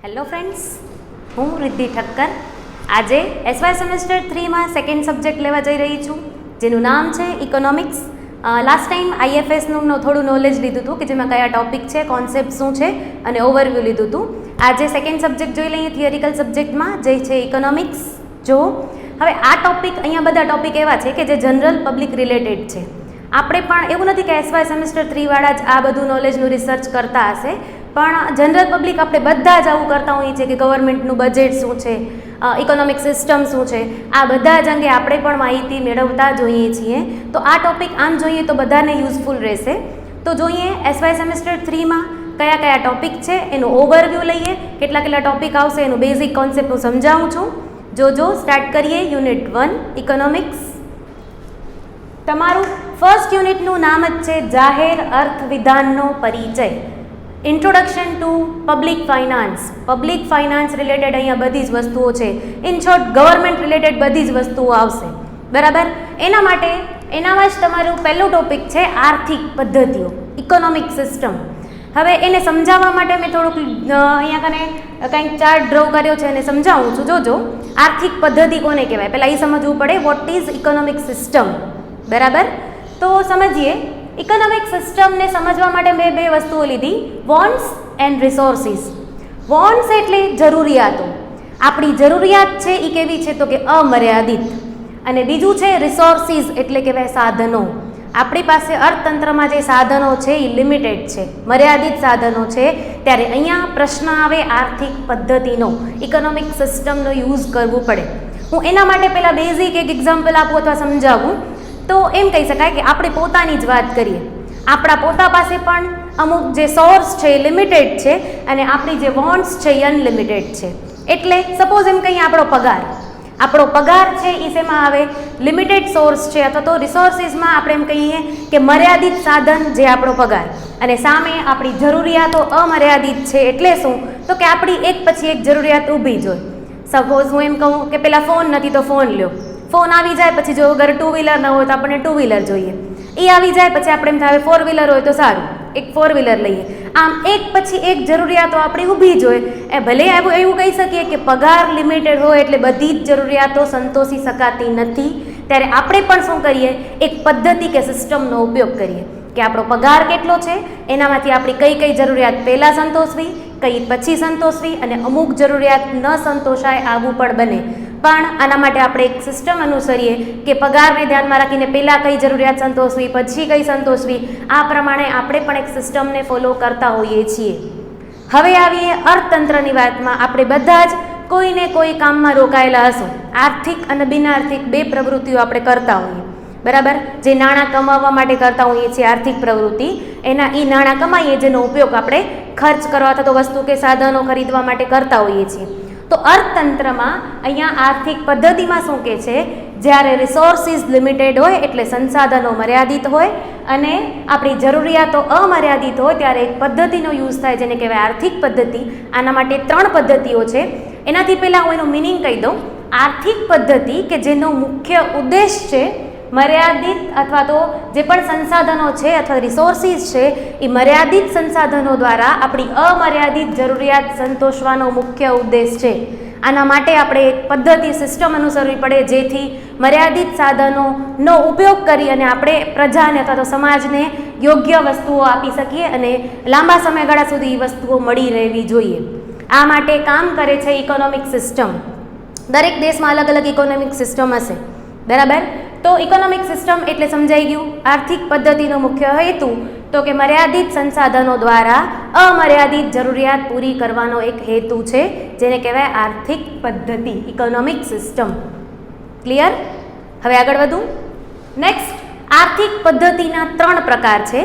Hello friends, હું રિદ્ધિ ઠક્કર આજે SY semester 3માં second subject લેવા જઈ રહી છું, જેનું નામ છે ઇકોનોમિક્સ. લાસ્ટ ટાઈમ આઈએફએસનું થોડું નોલેજ લીધું હતું કે જેમાં કયા ટોપિક છે, કોન્સેપ્ટ શું છે અને ઓવરવ્યૂ લીધું હતું. આજે સેકન્ડ સબ્જેક્ટ જોઈ લઈએ થિયરિકલ સબ્જેક્ટમાં, જે છે ઇકોનોમિક્સ. જો હવે આ ટોપિક, અહીંયા બધા ટોપિક એવા છે કે જે જનરલ પબ્લિક રિલેટેડ છે. આપણે પણ એવું નથી કે એસવાય સેમેસ્ટર 3વાળા જ આ બધું નોલેજનું રિસર્ચ કરતા હશે, પણ જનરલ પબ્લિક આપણે બધા જ આવું કરતા હોઈએ છીએ કે ગવર્મેન્ટનું બજેટ શું છે, ઇકોનોમિક સિસ્ટમ શું છે, આ બધા જ અંગે આપણે પણ માહિતી મેળવતા જોઈએ છીએ. તો આ ટોપિક આમ જોઈએ તો બધાને યુઝફુલ રહેશે. તો જોઈએ એસવાય સેમેસ્ટર 3માં કયા કયા ટોપિક છે, એનું ઓવરવ્યૂ લઈએ, કેટલા કેટલા ટોપિક આવશે, એનું બેઝિક કોન્સેપ્ટ હું સમજાવું છું. જો સ્ટાર્ટ કરીએ યુનિટ 1 ઇકોનોમિક્સ. તમારું ફર્સ્ટ યુનિટનું નામ જ છે જાહેર અર્થ વિધાનનો પરિચય, introduction to public finance. Public finance related અહીંયા બધી જ વસ્તુઓ છે. ઇન શોર્ટ ગવર્મેન્ટ રિલેટેડ બધી જ વસ્તુઓ આવશે, બરાબર. એનામાં જ તમારું પહેલું ટોપિક છે આર્થિક પદ્ધતિઓ, ઇકોનોમિક સિસ્ટમ. હવે એને સમજાવવા માટે મેં થોડુંક અહીંયા કને કંઈક ચાર્ટ ડ્રો કર્યો છે અને સમજાવું છું. જોજો, આર્થિક પદ્ધતિ કોને કહેવાય, પહેલાં એ સમજવું પડે. વોટ ઇઝ ઇકોનોમિક સિસ્ટમ, બરાબર. તો સમજીએ. ઇકોનોમિક સિસ્ટમને સમજવા માટે મેં બે વસ્તુઓ લીધી, વોન્ટ્સ એન્ડ રિસોર્સિસ. વોન્ટ્સ એટલે જરૂરિયાતો, આપણી જરૂરિયાત છે એ કેવી છે તો કે અમર્યાદિત. અને બીજું છે રિસોર્સિસ એટલે કહેવાય સાધનો. આપણી પાસે અર્થતંત્રમાં જે સાધનો છે એ લિમિટેડ છે, મર્યાદિત સાધનો છે. ત્યારે અહીંયા પ્રશ્ન આવે આર્થિક પદ્ધતિનો, ઇકોનોમિક સિસ્ટમનો યુઝ કરવું પડે. હું એના માટે પહેલાં બેઝિક એક એક્ઝામ્પલ આપું અથવા સમજાવું. તો એમ કહી શકાય કે આપણે પોતાની જ વાત કરીએ. આપણા પોતા પાસે પણ અમુક જે સોર્સ છે એ લિમિટેડ છે અને આપણી જે વોન્ટ્સ છે એ અનલિમિટેડ છે. એટલે સપોઝ એમ કહીએ આપણો પગાર છે એ શેમાં આવે, લિમિટેડ સોર્સ છે, અથવા તો રિસોર્સિસમાં આપણે એમ કહીએ કે મર્યાદિત સાધન જે આપણો પગાર, અને સામે આપણી જરૂરિયાતો અમર્યાદિત છે. એટલે શું તો કે આપણી એક પછી એક જરૂરિયાત ઊભી જ હોય. સપોઝ હું એમ કહું કે પેલા ફોન નથી તો ફોન લ્યો, ફોન આવી જાય પછી જો અગર 2 વ્હીલર ન હોય તો આપણને 2 વ્હીલર જોઈએ, એ આવી જાય પછી આપણે એમ થાય 4 વ્હીલર હોય તો સારું, એક 4 વ્હીલર લઈએ. આમ એક પછી એક જરૂરિયાતો આપણી ઊભી જ હોય. એ ભલે એવું કહી શકીએ કે પગાર લિમિટેડ હોય એટલે બધી જ જરૂરિયાતો સંતોષી શકાતી નથી. ત્યારે આપણે પણ શું કરીએ, એક પદ્ધતિ કે સિસ્ટમનો ઉપયોગ કરીએ કે આપણો પગાર કેટલો છે, એનામાંથી આપણી કઈ જરૂરિયાત પહેલાં સંતોષવી, કઈ પછી સંતોષવી, અને અમુક જરૂરિયાત ન સંતોષાય આવું પણ બને. પણ આના માટે આપણે એક સિસ્ટમ અનુસરીએ કે પગારને ધ્યાનમાં રાખીને પહેલાં કઈ જરૂરિયાત સંતોષવી, પછી કઈ સંતોષવી. આ પ્રમાણે આપણે પણ એક સિસ્ટમને ફોલો કરતા હોઈએ છીએ. હવે આવીએ અર્થતંત્રની વાતમાં. આપણે બધા જ કોઈને કોઈ કામમાં રોકાયેલા હશું. આર્થિક અને બિનઆર્થિક બે પ્રવૃત્તિઓ આપણે કરતા હોઈએ, બરાબર. જે નાણાં કમાવવા માટે કરતા હોઈએ છીએ આર્થિક પ્રવૃત્તિ, એ નાણાં કમાઈએ જેનો ઉપયોગ આપણે ખર્ચ કરવા અથવા તો વસ્તુ કે સાધનો ખરીદવા માટે કરતા હોઈએ છીએ. તો અર્થતંત્રમાં અહીંયા આર્થિક પદ્ધતિમાં શું કહે છે, જ્યારે રિસોર્સિસ લિમિટેડ હોય એટલે સંસાધનો મર્યાદિત હોય અને આપણી જરૂરિયાતો અમર્યાદિત હોય, ત્યારે એક પદ્ધતિનો યુઝ થાય જેને કહેવાય આર્થિક પદ્ધતિ. આના માટે 3 પદ્ધતિઓ છે. એનાથી પહેલાં હું એનું મિનિંગ કહી દઉં. આર્થિક પદ્ધતિ કે જેનો મુખ્ય ઉદ્દેશ છે મર્યાદિત અથવા તો જે પણ સંસાધનો છે અથવા રિસોર્સિસ છે એ મર્યાદિત સંસાધનો દ્વારા આપણી અમર્યાદિત જરૂરિયાત સંતોષવાનો મુખ્ય ઉદ્દેશ છે. આના માટે આપણે એક પદ્ધતિ સિસ્ટમ અનુસરવી પડે જેથી મર્યાદિત સાધનોનો ઉપયોગ કરી અને આપણે પ્રજાને અથવા તો સમાજને યોગ્ય વસ્તુઓ આપી શકીએ અને લાંબા સમયગાળા સુધી એ વસ્તુઓ મળી રહેવી જોઈએ. આ માટે કામ કરે છે ઇકોનોમિક સિસ્ટમ. દરેક દેશમાં અલગ અલગ ઇકોનોમિક સિસ્ટમ હશે, બરાબર. તો ઇકોનોમિક સિસ્ટમ એટલે સમજાઈ ગયું. આર્થિક પદ્ધતિનો મુખ્ય હેતુ તો કે મર્યાદિત સંસાધનો દ્વારા અમર્યાદિત જરૂરિયાત પૂરી કરવાનો એક હેતુ છે, જેને કહેવાય આર્થિક પદ્ધતિ, ઇકોનોમિક સિસ્ટમ. ક્લિયર? હવે આગળ વધું. નેક્સ્ટ, આર્થિક પદ્ધતિના 3 પ્રકાર છે.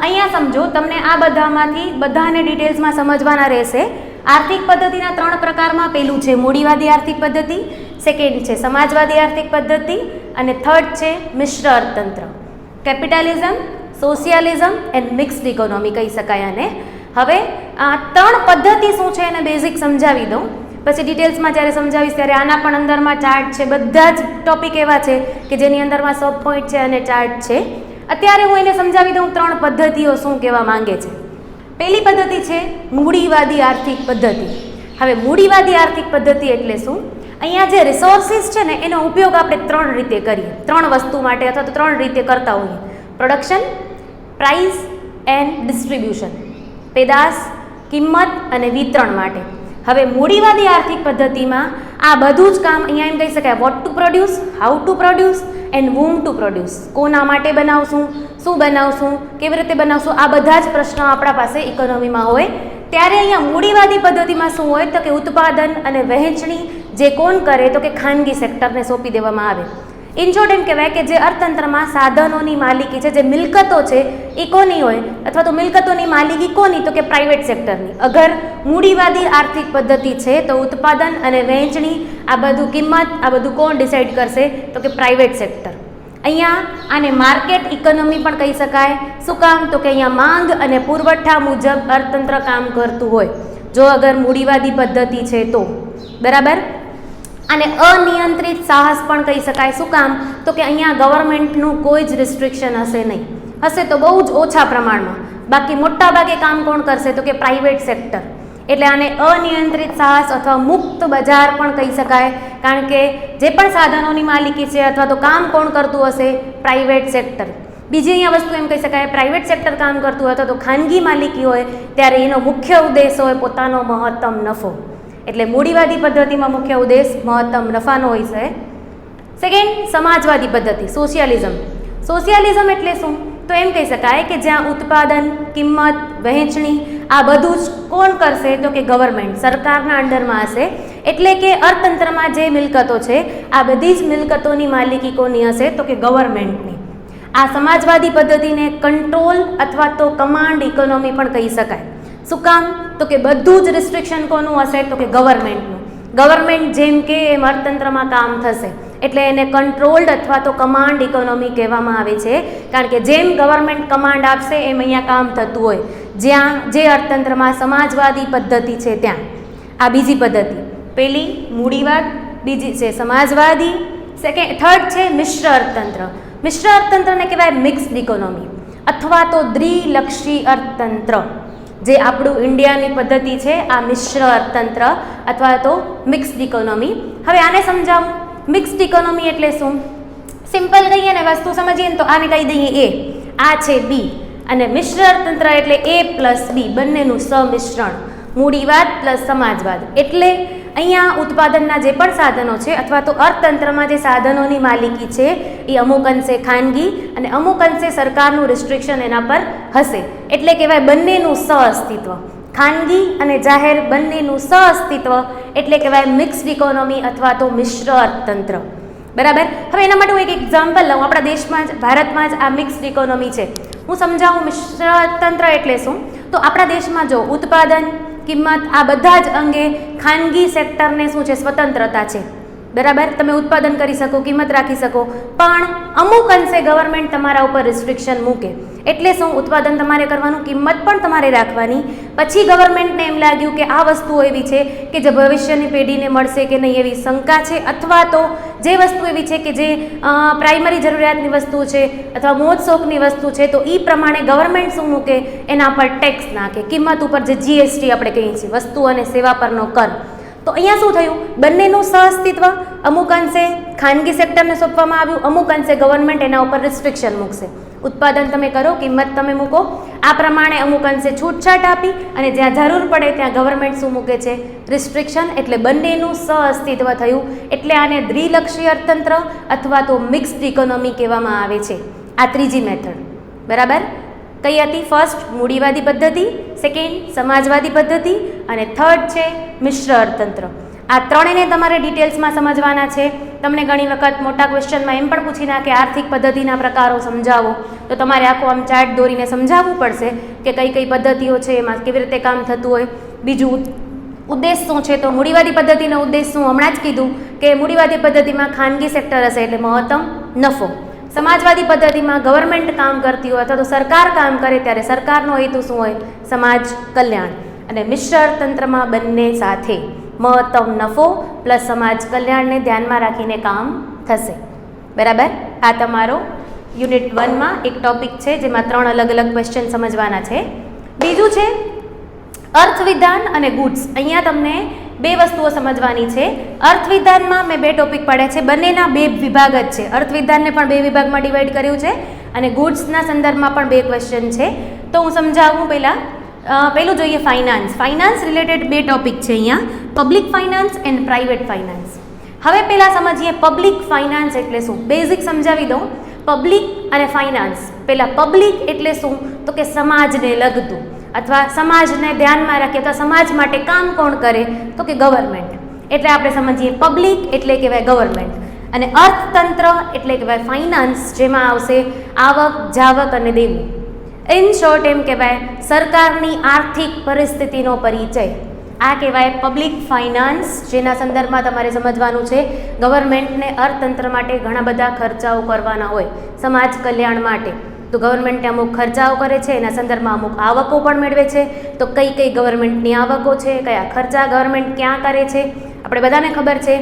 અહીંયા સમજો, તમને આ બધાને ડિટેલ્સમાં સમજવાના રહેશે. આર્થિક પદ્ધતિના 3 પ્રકારમાં પહેલું છે મૂડીવાદી આર્થિક પદ્ધતિ, સેકન્ડ છે સમાજવાદી આર્થિક પદ્ધતિ અને થર્ડ છે મિશ્ર અર્થતંત્ર, કેપિટલિઝમ, સોશિયાલિઝમ એન્ડ મિક્સ્ડ ઇકોનોમી કહી શકાય આને. હવે આ 3 પદ્ધતિ શું છે એને બેઝિક સમજાવી દઉં, પછી ડિટેલ્સમાં જ્યારે સમજાવીશ ત્યારે આના પણ અંદરમાં ચાર્ટ છે. બધા જ ટોપિક એવા છે કે જેની અંદરમાં સબ પોઈન્ટ છે અને ચાર્ટ છે. અત્યારે હું એને સમજાવી દઉં 3 પદ્ધતિઓ શું કહેવા માંગે છે. પહેલી પદ્ધતિ છે મૂડીવાદી આર્થિક પદ્ધતિ. હવે મૂડીવાદી આર્થિક પદ્ધતિ એટલે શું? અહીંયા જે રિસોર્સિસ છે ને એનો ઉપયોગ આપણે 3 રીતે કરીએ, 3 વસ્તુ માટે અથવા તો 3 રીતે કરતા હોઈએ: પ્રોડક્શન, પ્રાઇસ એન્ડ ડિસ્ટ્રીબ્યુશન, પેદાશ, કિંમત અને વિતરણ માટે. હવે મૂડીવાદી આર્થિક પદ્ધતિમાં આ બધું જ કામ અહીંયા એમ કહી શકાય: vote to produce, how to produce and whom to produce. કોના માટે બનાવશું, શું બનાવશું, કેવી રીતે બનાવશું, આ બધા જ પ્રશ્નો આપણા પાસે ઇકોનોમીમાં હોય. ત્યારે અહીંયા મૂડીવાદી પદ્ધતિમાં શું હોય તો કે ઉત્પાદન અને વહેંચણી જે કોણ કરે તો કે ખાનગી સેક્ટરને સોંપી દેવામાં આવે. ઇન શોર્ટ એમ કહેવાય કે જે અર્થતંત્રમાં સાધનોની માલિકી છે, જે મિલકતો છે એ કોની હોય, અથવા તો મિલકતોની માલિકી કોની તો કે પ્રાઇવેટ સેક્ટરની. અગર મૂડીવાદી આર્થિક પદ્ધતિ છે તો ઉત્પાદન અને વહેંચણી, આ બધું કિંમત, આ બધું કોણ ડિસાઇડ કરશે તો કે પ્રાઇવેટ સેક્ટર. અહીંયા આને માર્કેટ ઇકોનોમી પણ કહી શકાય. શું કામ તો કે અહીંયા માંગ અને પુરવઠા મુજબ અર્થતંત્ર કામ કરતું હોય જો અગર મૂડીવાદી પદ્ધતિ છે તો. બરાબર. અને અનિયંત્રિત સાહસ પણ કહી શકાય. શું કામ તો કે અહીંયા ગવર્મેન્ટનું કોઈ જ રિસ્ટ્રિક્શન હશે નહીં, હશે તો બહુ જ ઓછા પ્રમાણમાં. બાકી મોટા ભાગે કામ કોણ કરશે તો કે પ્રાઇવેટ સેક્ટર. એટલે આને અનિયંત્રિત સાહસ અથવા મુક્ત બજાર પણ કહી શકાય, કારણ કે જે પણ સાધનોની માલિકી છે અથવા તો કામ કોણ કરતું હશે પ્રાઇવેટ સેક્ટર. બીજી અહીંયા વસ્તુ એમ કહી શકાય, પ્રાઇવેટ સેક્ટર કામ કરતું હોય અથવા તો ખાનગી માલિકી હોય ત્યારે એનો મુખ્ય ઉદ્દેશ હોય પોતાનો મહત્તમ નફો. એટલે મૂડીવાદી પદ્ધતિમાં મુખ્ય ઉદ્દેશ મહત્તમ નફાનો હોય છે. સેકન્ડ, સમાજવાદી પદ્ધતિ, સોશિયાલિઝમ. સોશિયાલિઝમ એટલે શું તો એમ કહી શકાય કે જ્યાં ઉત્પાદન, કિંમત, વહેંચણી આ બધું જ કોણ કરશે તો કે ગવર્મેન્ટ, સરકારના અંડરમાં હશે. એટલે કે અર્થતંત્રમાં જે મિલકતો છે આ બધી જ મિલકતોની માલિકી કોની હશે તો કે ગવર્મેન્ટની. આ સમાજવાદી પદ્ધતિને કંટ્રોલ અથવા તો કમાન્ડ ઇકોનોમી પણ કહી શકાય. શું કામ તો કે બધું જ રિસ્ટ્રિક્શન કોનું હશે તો કે ગવર્મેન્ટનું. ગવર્મેન્ટ જેમ કે એમ અર્થતંત્રમાં કામ થશે, એટલે એને કંટ્રોલ્ડ અથવા તો કમાન્ડ ઇકોનોમી કહેવામાં આવે છે. કારણ કે જેમ ગવર્મેન્ટ કમાન્ડ આપશે એમ અહીંયા કામ થતું હોય, જ્યાં જે અર્થતંત્રમાં સમાજવાદી પદ્ધતિ છે ત્યાં. આ બીજી પદ્ધતિ. પહેલી મૂડીવાદ, બીજી છે સમાજવાદી, થર્ડ છે મિશ્ર અર્થતંત્ર. મિશ્ર અર્થતંત્રને કહેવાય મિક્સ્ડ ઇકોનોમી અથવા તો દ્વિલક્ષી અર્થતંત્ર. જે આપણું ઇન્ડિયાની પદ્ધતિ છે આ મિશ્ર અર્થતંત્ર અથવા તો મિક્સ્ડ ઇકોનોમી. હવે આને સમજાવું. મિક્સ્ડ ઇકોનોમી એટલે શું? સિમ્પલ કહીએ ને, વસ્તુ સમજીએ ને તો આને કહી દઈએ એ, આ છે બી. અને મિશ્ર અર્થતંત્ર એટલે એ પ્લસ બી બંનેનું સમિશ્રણ, મૂડીવાદ પ્લસ સમાજવાદ. એટલે અહીંયા ઉત્પાદનના જે પણ સાધનો છે અથવા તો અર્થતંત્રમાં જે સાધનોની માલિકી છે એ અમુક અંશે ખાનગી અને અમુક અંશે સરકારનું રિસ્ટ્રિક્શન એના પર હશે. એટલે કહેવાય બંનેનું સહઅસ્તિત્વ, ખાનગી અને જાહેર બંનેનું સહઅસ્તિત્વ એટલે કહેવાય મિક્સ્ડ ઇકોનોમી અથવા તો મિશ્ર અર્થતંત્ર. બરાબર. હવે એના માટે હું એક એક્ઝામ્પલ લઉં. આપણા દેશમાં જ, ભારતમાં જ આ મિક્સ્ડ ઇકોનોમી છે. હું સમજાવું મિશ્ર અર્થતંત્ર એટલે શું. તો આપણા દેશમાં જો ઉત્પાદન, કિંમત આ બધા જ અંગે ખાનગી સેક્ટરને શું છે સ્વતંત્રતા છે. બરાબર. તમે ઉત્પાદન કરી શકો, કિંમત રાખી શકો, પણ અમુક અંશે ગવર્મેન્ટ તમારા ઉપર રિસ્ટ્રિક્શન મૂકે. એટલે શું? ઉત્પાદન તમારે કરવાનું, કિંમત પણ તમારે રાખવાની. પછી ગવર્મેન્ટને એમ લાગ્યું કે આ વસ્તુઓ એવી છે કે જે ભવિષ્યની પેઢીને મળશે કે નહીં એવી શંકા છે, અથવા તો જે વસ્તુ એવી છે કે જે પ્રાઇમરી જરૂરિયાતની વસ્તુ છે અથવા મોજ શોખની વસ્તુ છે, તો એ પ્રમાણે ગવર્મેન્ટ શું મૂકે એના પર ટેક્સ નાખે. કિંમત ઉપર જે જીએસટી આપણે કહીએ છીએ, વસ્તુ અને સેવા પરનો કર. તો અહીંયા શું થયું? બંનેનું સહઅસ્તિત્વ અમુક અંશે ખાનગી સેક્ટરને સોંપવામાં આવ્યું, અમુક અંશે ગવર્મેન્ટ એના ઉપર રિસ્ટ્રિક્શન મૂકશે. ઉત્પાદન તમે કરો, કિંમત તમે મૂકો, આ પ્રમાણે અમુક અંશે છૂટછાટ આપી અને જ્યાં જરૂર પડે ત્યાં ગવર્મેન્ટ શું મૂકે છે? રિસ્ટ્રિક્શન. એટલે બંનેનું સહઅસ્તિત્વ થયું. એટલે આને દ્વિલક્ષી અર્થતંત્ર અથવા તો મિક્સ્ડ ઇકોનોમી કહેવામાં આવે છે. આ ત્રીજી મેથડ. બરાબર. કઈ હતી? ફર્સ્ટ મૂડીવાદી પદ્ધતિ, સેકન્ડ સમાજવાદી પદ્ધતિ અને થર્ડ છે મિશ્ર અર્થતંત્ર. આ ત્રણેયને તમારે ડિટેલ્સમાં સમજવાના છે. તમને ઘણી વખત મોટા ક્વેશ્ચનમાં એમ પણ પૂછી નાખે આર્થિક પદ્ધતિના પ્રકારો સમજાવો, તો તમારે આખું આમ ચાર્ટ દોરીને સમજાવવું પડશે કે કઈ કઈ પદ્ધતિઓ છે, એમાં કેવી રીતે કામ થતું હોય. બીજું ઉદ્દેશ શું છે? તો મૂડીવાદી પદ્ધતિનો ઉદ્દેશ શું? હમણાં જ કીધું કે મૂડીવાદી પદ્ધતિમાં ખાનગી સેક્ટર હશે એટલે મહત્તમ નફો. સમાજવાદી પદ્ધતિમાં ગવર્મેન્ટ કામ કરતી હોય અથવા તો સરકાર કામ કરે ત્યારે સરકારનો હેતુ શું હોય? સમાજ કલ્યાણ. અને મિશ્ર અર્થતંત્રમાં બંને સાથે મહત્તમ નફો પ્લસ સમાજ કલ્યાણને ધ્યાનમાં રાખીને કામ થશે. બરાબર. આ તમારો યુનિટ 1માં એક ટોપિક છે જેમાં 3 અલગ અલગ ક્વેશ્ચન સમજવાના છે. બીજું છે અર્થવિધાન અને ગુડ્સ. અહીંયા તમને બે વસ્તુઓ સમજવાની છે. અર્થવિધાનમાં મેં બે ટોપિક પાડ્યા છે, બંનેના બે વિભાગ જ છે. અર્થવિધાનને પણ બે વિભાગમાં ડિવાઈડ કર્યું છે અને ગુડ્સના સંદર્ભમાં પણ બે ક્વેશ્ચન છે. તો હું સમજાવું પહેલું જોઈએ ફાઇનાન્સ. ફાઇનાન્સ રિલેટેડ બે ટોપિક છે અહીંયા, public finance and private finance. હવે પહેલાં સમજીએ પબ્લિક ફાઇનાન્સ એટલે શું. બેઝિક સમજાવી દઉં. પબ્લિક અને ફાઇનાન્સ. પહેલાં પબ્લિક એટલે શું, તો કે સમાજને લગતું અથવા સમાજને ધ્યાનમાં રાખી અથવા સમાજ માટે કામ કોણ કરે, તો કે ગવર્મેન્ટ. એટલે આપણે સમજીએ પબ્લિક એટલે કહેવાય ગવર્મેન્ટ અને અર્થતંત્ર એટલે કહેવાય ફાઇનાન્સ, જેમાં આવશે આવક, જાવક અને દેવું. ઇન શોર્ટ એમ કહેવાય સરકારની આર્થિક પરિસ્થિતિનો પરિચય. આ કહેવાય પબ્લિક ફાઇનાન્સ, જેના સંદર્ભમાં તમારે સમજવાનું છે ગવર્મેન્ટને અર્થતંત્ર માટે ઘણા બધા ખર્ચાઓ કરવાના હોય સમાજ કલ્યાણ માટે. તો ગવર્મેન્ટને અમુક ખર્ચાઓ કરે છે, એના સંદર્ભમાં અમુક આવકો પણ મેળવે છે. તો કઈ કઈ ગવર્મેન્ટની આવકો છે, કયા ખર્ચા ગવર્મેન્ટ ક્યાં કરે છે, આપણે બધાને ખબર છે.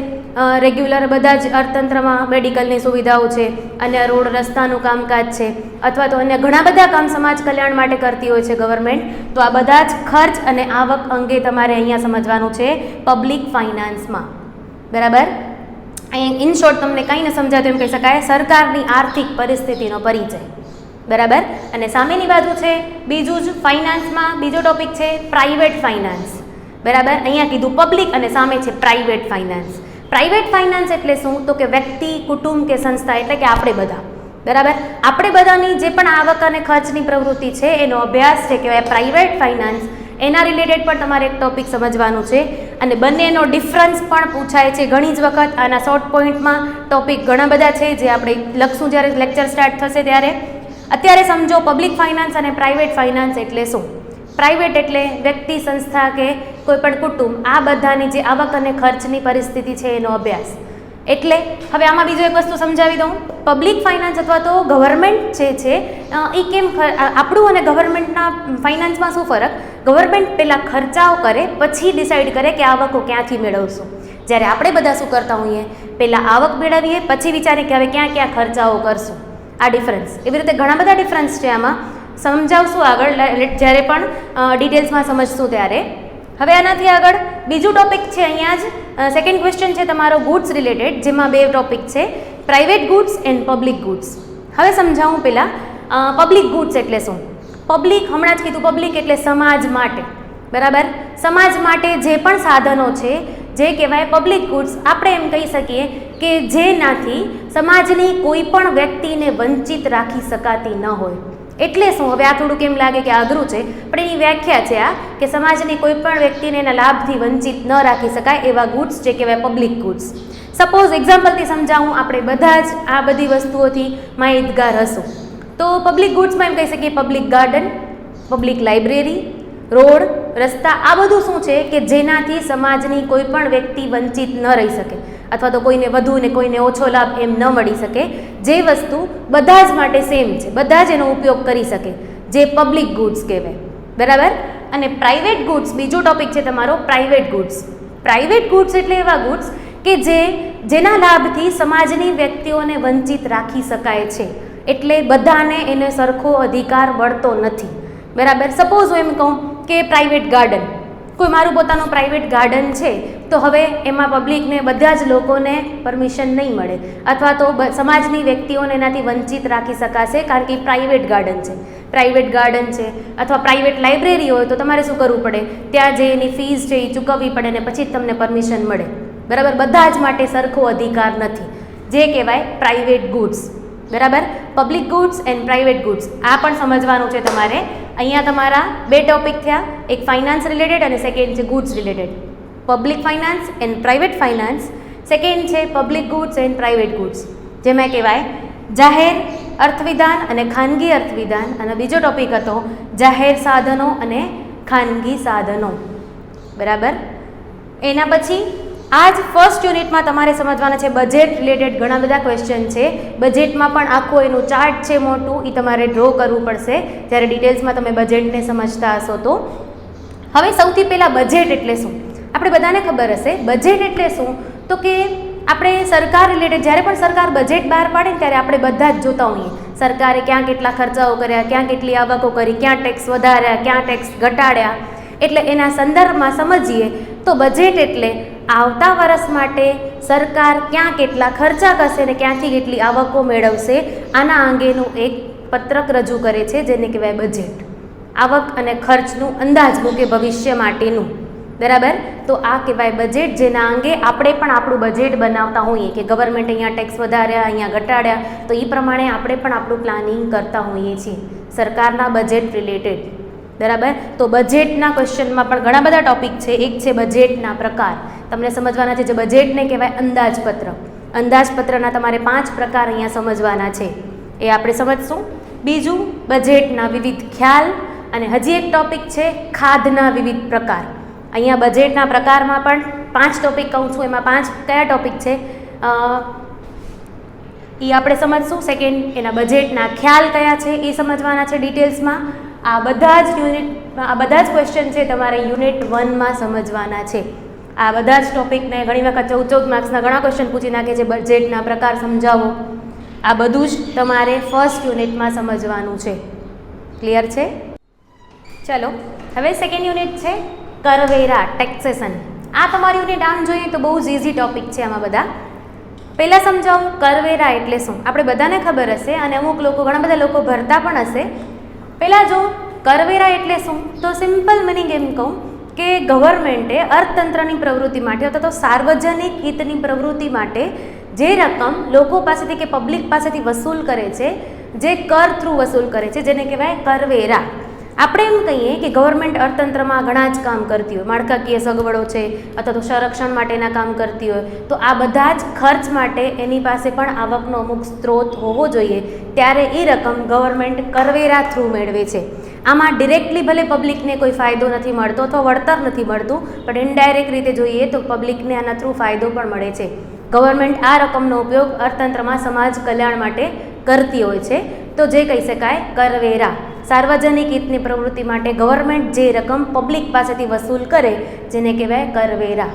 રેગ્યુલર બધા જ અર્થતંત્રમાં મેડિકલની સુવિધાઓ છે, અન્ય રોડ રસ્તાનું કામકાજ છે, અથવા તો અન્ય ઘણા બધા કામ સમાજ કલ્યાણ માટે કરતી હોય છે ગવર્મેન્ટ. તો આ બધા જ ખર્ચ અને આવક અંગે તમારે અહીંયા સમજવાનું છે પબ્લિક ફાઇનાન્સમાં. બરાબર. અહીં ઇન શોર્ટ તમને કંઈ ન સમજાતું એમ કહી શકાય સરકારની આર્થિક પરિસ્થિતિનો પરિચય. બરાબર. અને સામેની બાજુ છે બીજું જ ફાઇનાન્સમાં બીજો ટોપિક છે પ્રાઇવેટ ફાઇનાન્સ. બરાબર. અહીંયા કીધું પબ્લિક અને સામે છે પ્રાઇવેટ ફાઇનાન્સ. પ્રાઇવેટ ફાઇનાન્સ એટલે શું, તો કે વ્યક્તિ, કુટુંબ કે સંસ્થા એટલે કે આપણે બધા. બરાબર. આપણે બધાની જે પણ આવક અને ખર્ચની પ્રવૃત્તિ છે એનો અભ્યાસ છે કહેવાય પ્રાઇવેટ ફાઇનાન્સ. એના રિલેટેડ પણ તમારે એક ટોપિક સમજવાનું છે અને બંનેનો ડિફરન્સ પણ પૂછાય છે ઘણી જ વખત. આના શોર્ટ પોઈન્ટમાં ટોપિક ઘણા બધા છે જે આપણે લખશું જ્યારે લેક્ચર સ્ટાર્ટ થશે ત્યારે. અત્યારે સમજો પબ્લિક ફાઇનાન્સ અને પ્રાઇવેટ ફાઇનાન્સ એટલે શું. પ્રાઇવેટ એટલે વ્યક્તિ, સંસ્થા કે કોઈ પણ કુટુંબ, આ બધાની જે આવક અને ખર્ચની પરિસ્થિતિ છે એનો અભ્યાસ. એટલે હવે આમાં બીજો એક વસ્તુ સમજાવી દઉં. પબ્લિક ફાઇનાન્સ અથવા તો ગવર્મેન્ટ જે છે એ કેમ, આપણું અને ગવર્મેન્ટના ફાઇનાન્સમાં શું ફરક. ગવર્મેન્ટ પહેલાં ખર્ચાઓ કરે પછી ડિસાઇડ કરે કે આવકો ક્યાંથી મેળવશું. જ્યારે આપણે બધા શું કરતા હોઈએ, પહેલાં આવક મેળવીએ પછી વિચારીએ કે હવે ક્યાં ક્યાં ખર્ચાઓ કરશું. આ ડિફરન્સ. એવી રીતે ઘણા બધા ડિફરન્સ છે આમાં, સમજાવશું આગળ જ્યારે પણ ડિટેલ્સમાં સમજશું ત્યારે. હવે આનાથી આગળ બીજું ટોપિક છે અહીંયા જ સેકન્ડ ક્વેશ્ચન છે તમારો ગુડ્સ રિલેટેડ, જેમાં બે ટોપિક છે private goods and public goods. હવે સમજાવું પહેલાં પબ્લિક ગુડ્સ એટલે શું. પબ્લિક, હમણાં જ કીધું પબ્લિક એટલે સમાજ માટે. બરાબર. સમાજ માટે જે પણ સાધનો છે જે કહેવાય પબ્લિક ગુડ્સ. આપણે એમ કહી શકીએ કે જેનાથી સમાજની કોઈ પણ વ્યક્તિને વંચિત રાખી શકાતી ન હોય. એટલે શું, હવે આ થોડું કેમ લાગે કે અઘરું છે, પણ એની વ્યાખ્યા છે આ કે સમાજની કોઈ પણ વ્યક્તિને એના લાભથી વંચિત ન રાખી શકાય એવા ગુડ્સ જે કહેવાય પબ્લિક ગુડ્સ. સપોઝ એક્ઝામ્પલથી સમજાવું, આપણે બધા જ આ બધી વસ્તુઓથી માહિતગાર હશું. તો પબ્લિક ગુડ્સમાં એમ કહી શકીએ public garden, public library, road, રસ્તા, આ બધું શું છે કે જેનાથી સમાજની કોઈ પણ વ્યક્તિ વંચિત ન રહી શકે અથવા તો કોઈને વધુ ને કોઈને ઓછો લાભ એમ ન મળી શકે. જે વસ્તુ બધા જ માટે સેમ છે, બધા જ એનો ઉપયોગ કરી શકે, જે પબ્લિક ગુડ્સ કહેવાય. બરાબર. અને પ્રાઇવેટ ગુડ્સ બીજો ટોપિક છે તમારો પ્રાઇવેટ ગુડ્સ. પ્રાઇવેટ ગુડ્સ એટલે એવા ગુડ્સ કે જેના લાભથી સમાજની વ્યક્તિઓને વંચિત રાખી શકાય છે. એટલે બધાને એને સરખો અધિકાર મળતો નથી. બરાબર. સપોઝ હું એમ કહું કે પ્રાઇવેટ ગાર્ડન, કોઈ મારું પોતાનું પ્રાઇવેટ ગાર્ડન છે તો હવે એમાં પબ્લિકને બધા જ લોકોને પરમિશન નહીં મળે અથવા તો સમાજની વ્યક્તિઓને એનાથી વંચિત રાખી શકાશે કારણ કે પ્રાઇવેટ ગાર્ડન છે. પ્રાઇવેટ ગાર્ડન છે અથવા પ્રાઇવેટ લાઇબ્રેરી હોય તો તમારે શું કરવું પડે, ત્યાં જે એની ફીસ છે એ ચૂકવવી પડે ને પછી જ તમને પરમિશન મળે. બરાબર. બધા જ માટે સરખો અધિકાર નથી, જે કહેવાય પ્રાઇવેટ ગુડ્સ. બરાબર. Public goods and private goods આ પણ સમજવાનું છે તમારે. અહીંયા તમારા બે ટોપિક થયા, એક ફાઇનાન્સ રિલેટેડ અને સેકન્ડ છે goods related. Public finance and private finance. Second છે public goods and private goods, જેમાં કહેવાય જાહેર અર્થવિધાન અને ખાનગી અર્થવિધાન. અને બીજો ટોપિક હતો જાહેર સાધનો અને ખાનગી સાધનો. બરાબર. એના પછી આ જ ફર્સ્ટ યુનિટમાં તમારે સમજવાના છે બજેટ રિલેટેડ ઘણા બધા ક્વેશ્ચન છે. બજેટમાં પણ આખું એનું ચાર્ટ છે મોટું, એ તમારે ડ્રો કરવું પડશે જ્યારે ડિટેલ્સમાં તમે બજેટને સમજતા હશો તો. હવે સૌથી પહેલાં બજેટ એટલે શું, આપણે બધાને ખબર હશે. બજેટ એટલે શું, તો કે આપણે સરકાર રિલેટેડ જ્યારે પણ સરકાર બજેટ બહાર પાડે ને ત્યારે આપણે બધા જ જોતા હોઈએ સરકારે ક્યાં કેટલા ખર્ચાઓ કર્યા, ક્યાં કેટલી આવકો કરી, ક્યાં ટેક્સ વધાર્યા, ક્યાં ટેક્સ ઘટાડ્યા. એટલે એના સંદર્ભમાં સમજીએ તો બજેટ એટલે આવતા વર્ષ માટે સરકાર ક્યાં કેટલા ખર્ચા કરશે ને ક્યાંથી કેટલી આવકો મેળવશે આના અંગેનું એક પત્રક રજૂ કરે છે, જેને કહેવાય બજેટ. આવક અને ખર્ચનું અંદાજનું કે ભવિષ્ય માટેનું, બરાબર. તો આ કહેવાય બજેટ, જેના અંગે આપણે પણ આપણું બજેટ બનાવતા હોઈએ કે ગવર્મેન્ટ અહીંયા ટેક્સ વધાર્યા, અહીંયા ઘટાડ્યા, તો એ પ્રમાણે આપણે પણ આપણું પ્લાનિંગ કરતા હોઈએ છીએ સરકારના બજેટ રિલેટેડ, બરાબર. તો બજેટના ક્વેશ્ચનમાં પણ ઘણા બધા ટોપિક છે. એક છે બજેટના પ્રકાર, તમને સમજવાના છે. જે બજેટને કહેવાય અંદાજપત્ર. અંદાજપત્રના તમારે 5 પ્રકાર અહીંયા સમજવાના છે, એ આપણે સમજશું. બીજું બજેટના વિવિધ ખ્યાલ, અને હજી એક ટોપિક છે ખાધના વિવિધ પ્રકાર. અહીંયા બજેટના પ્રકારમાં પણ 5 ટોપિક કહું છું, એમાં 5 કયા ટોપિક છે એ આપણે સમજશું. સેકન્ડ, એના બજેટના ખ્યાલ કયા છે એ સમજવાના છે ડિટેલ્સમાં. આ બધા જ ક્વેશ્ચન છે તમારે યુનિટ 1માં સમજવાના છે. આ બધા જ ટોપિકને ઘણી વખત 14 માર્ક્સના ઘણા ક્વેશ્ચન પૂછી નાખે છે, બજેટના પ્રકાર સમજાવો. આ બધું જ તમારે ફર્સ્ટ યુનિટમાં સમજવાનું છે. ક્લિયર છે? ચલો, હવે સેકન્ડ યુનિટ છે કરવેરા, ટેક્સેશન. આ તમારી યુનિટ આમ જોઈએ તો બહુ જ ઇઝી ટોપિક છે. આમાં બધા પહેલાં સમજાવું, કરવેરા એટલે શું આપણે બધાને ખબર હશે, અને અમુક લોકો, ઘણા બધા લોકો ભરતા પણ હશે. પહેલાં જો કરવેરા એટલે શું, તો સિમ્પલ મિનિંગ એમ કહું કે ગવર્મેન્ટે અર્થતંત્રની પ્રવૃત્તિ માટે અથવા તો સાર્વજનિક હિતની પ્રવૃત્તિ માટે જે રકમ લોકો પાસેથી કે પબ્લિક પાસેથી વસૂલ કરે છે, જે કર થ્રુ વસૂલ કરે છે, જેને કહેવાય કરવેરા. આપણે એમ કહીએ કે ગવર્મેન્ટ અર્થતંત્રમાં ઘણા જ કામ કરતી હોય, માળખાકીય સગવડો છે અથવા તો સંરક્ષણ માટેના કામ કરતી હોય, તો આ બધા જ ખર્ચ માટે એની પાસે પણ આવકનો અમુક સ્ત્રોત હોવો જોઈએ. ત્યારે એ રકમ ગવર્મેન્ટ કરવેરા થ્રુ મેળવે છે. આમાં ડિરેક્ટલી ભલે પબ્લિકને કોઈ ફાયદો નથી મળતો અથવા વળતર નથી મળતું, પણ ઇનડાયરેક્ટ રીતે જોઈએ તો પબ્લિકને આના થ્રુ ફાયદો પણ મળે છે. ગવર્મેન્ટ આ રકમનો ઉપયોગ અર્થતંત્રમાં સમાજ કલ્યાણ માટે કરતી હોય છે. તો જે કહી શકાય કરવેરા, સાર્વજનિક હિતની પ્રવૃત્તિ માટે ગવર્મેન્ટ જે રકમ પબ્લિક પાસેથી વસૂલ કરે, જેને કહેવાય કરવેરા,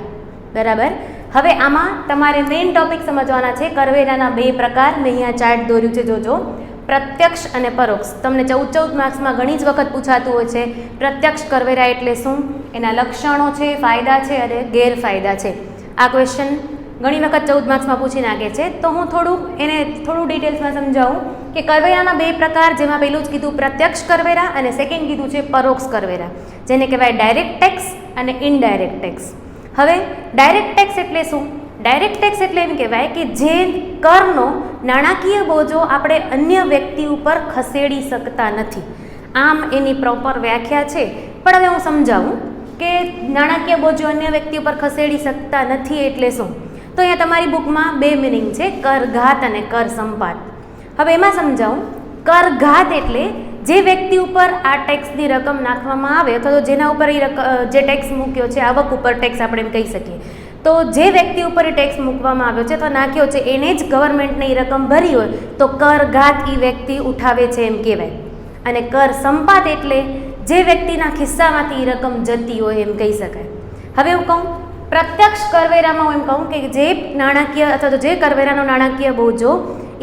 બરાબર. હવે આમાં તમારે મેઇન ટોપિક સમજવાના છે કરવેરાના 2 પ્રકાર. મેં અહીંયા ચાર્ટ દોર્યું છે, જોજો. પ્રત્યક્ષ અને પરોક્ષ. તમને 14 માર્ક્સમાં ઘણી જ વખત પૂછાતું હોય છે પ્રત્યક્ષ કરવેરા એટલે શું, એના લક્ષણો છે, ફાયદા છે અને ગેરફાયદા છે. આ ક્વેશ્ચન ઘણી વખત 14 માર્ક્સમાં પૂછી નાખે છે. તો હું થોડું ડિટેલ્સમાં સમજાવું કે કરવેરાના 2 પ્રકાર, જેમાં પહેલું જ કીધું પ્રત્યક્ષ કરવેરા અને સેકન્ડ કીધું છે પરોક્ષ કરવેરા, જેને કહેવાય ડાયરેક્ટ ટેક્સ અને ઇનડાયરેક્ટ ટેક્સ. હવે ડાયરેક્ટ ટેક્સ એટલે શું? ડાયરેક્ટ ટેક્સ એટલે એમ કહેવાય કે જે કરનો નાણાકીય બોજો આપણે અન્ય વ્યક્તિ ઉપર ખસેડી શકતા નથી. આમ એની પ્રોપર વ્યાખ્યા છે, પણ હવે હું સમજાવું કે નાણાકીય બોજો અન્ય વ્યક્તિ ઉપર ખસેડી શકતા નથી એટલે શું. તો અહીંયા તમારી બુકમાં 2 મિનિંગ છે, કરઘાત અને કર સંપાત. હવે એમાં સમજાવું. કરઘાત એટલે જે વ્યક્તિ ઉપર આ ટેક્સની રકમ નાખવામાં આવે અથવા તો જેના ઉપર જે ટેક્સ મૂક્યો છે, આવક ઉપર ટેક્સ આપણે એમ કહી શકીએ, તો જે વ્યક્તિ ઉપર એ ટેક્સ મૂકવામાં આવ્યો છે અથવા નાખ્યો છે એને જ ગવર્મેન્ટને એ રકમ ભરી હોય તો કરઘાત એ વ્યક્તિ ઉઠાવે છે એમ કહેવાય. અને કર સંપાત એટલે જે વ્યક્તિના ખિસ્સામાંથી એ રકમ જતી હોય એમ કહી શકાય. હવે હું કહું પ્રત્યક્ષ કરવેરામાં હું એમ કહું કે જે નાણાકીય અથવા તો જે કરવેરાનો નાણાકીય બોજો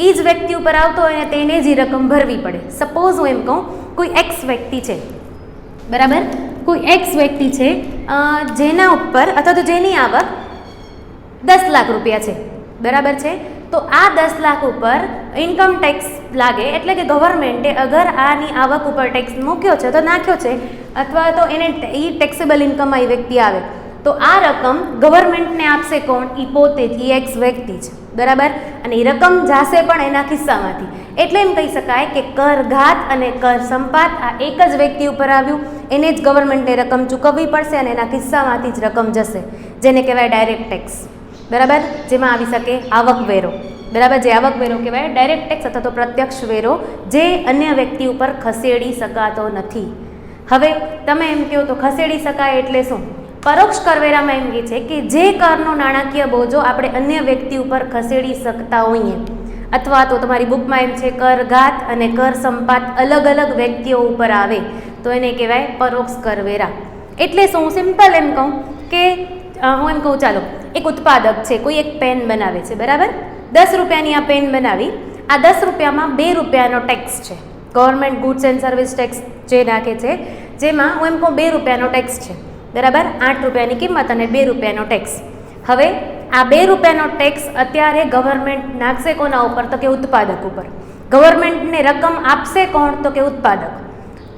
એ જ વ્યક્તિ ઉપર આવતો હોય ને તેને જ એ રકમ ભરવી પડે. સપોઝ હું એમ કહું કોઈ એક્સ વ્યક્તિ છે, બરાબર, કોઈ એક્સ વ્યક્તિ છે જેના ઉપર અથવા તો જેની આવક 10 લાખ રૂપિયા છે, બરાબર છે. તો આ 10 લાખ ઉપર ઇન્કમ ટેક્સ લાગે, એટલે કે ગવર્મેન્ટે અગર આની આવક ઉપર ટેક્સ મૂક્યો છે તો નાખ્યો છે અથવા તો એને એ ટેક્સેબલ ઇન્કમમાં એ વ્યક્તિ આવે, તો આ રકમ ગવર્મેન્ટને આપશે કોણ? એ પોતે જ, એ એક્સ વ્યક્તિ છે, બરાબર. અને એ રકમ જાશે પણ એના ખિસ્સામાંથી. એટલે એમ કહી શકાય કે કરઘાત અને કર સંપાત આ એક જ વ્યક્તિ ઉપર આવ્યું, એને જ ગવર્મેન્ટને રકમ ચૂકવવી પડશે અને એના ખિસ્સામાંથી જ રકમ જશે, જેને કહેવાય ડાયરેક્ટ ટેક્સ, બરાબર. જેમાં આવી શકે આવકવેરો, બરાબર. જે આવકવેરો કહેવાય ડાયરેક્ટ ટેક્સ અથવા તો પ્રત્યક્ષ વેરો, જે અન્ય વ્યક્તિ ઉપર ખસેડી શકાતો નથી. હવે તમે એમ કહો તો ખસેડી શકાય એટલે શું? પરોક્ષ કરવેરામાં એમ કહે છે કે જે કરનો નાણાકીય બોજો આપણે અન્ય વ્યક્તિ ઉપર ખસેડી શકતા હોઈએ, અથવા તો તમારી બુકમાં એમ છે કરઘાત અને કર સંપાત અલગ અલગ વ્યક્તિઓ ઉપર આવે તો એને કહેવાય પરોક્ષ કરવેરા. એટલે શું? સિમ્પલ એમ કહું કે હું એમ કહું, ચાલો એક ઉત્પાદક છે, કોઈ એક પેન બનાવે છે, બરાબર. 10 રૂપિયાની આ પેન બનાવી, આ 10 રૂપિયામાં 2 રૂપિયાનો ટેક્સ છે, government goods and service tax જે નાખે છે, જેમાં હું એમ કહું 2 રૂપિયાનો ટેક્સ છે. બરાબર, 8 રૂપિયાની કિંમત અને 2 રૂપિયાનો ટેક્સ. હવે આ 2 રૂપિયાનો ટેક્સ અત્યારે ગવર્મેન્ટ નાખશે કોના ઉપર? તો કે ઉત્પાદક ઉપર. ગવર્મેન્ટને રકમ આપશે કોણ? તો કે ઉત્પાદક.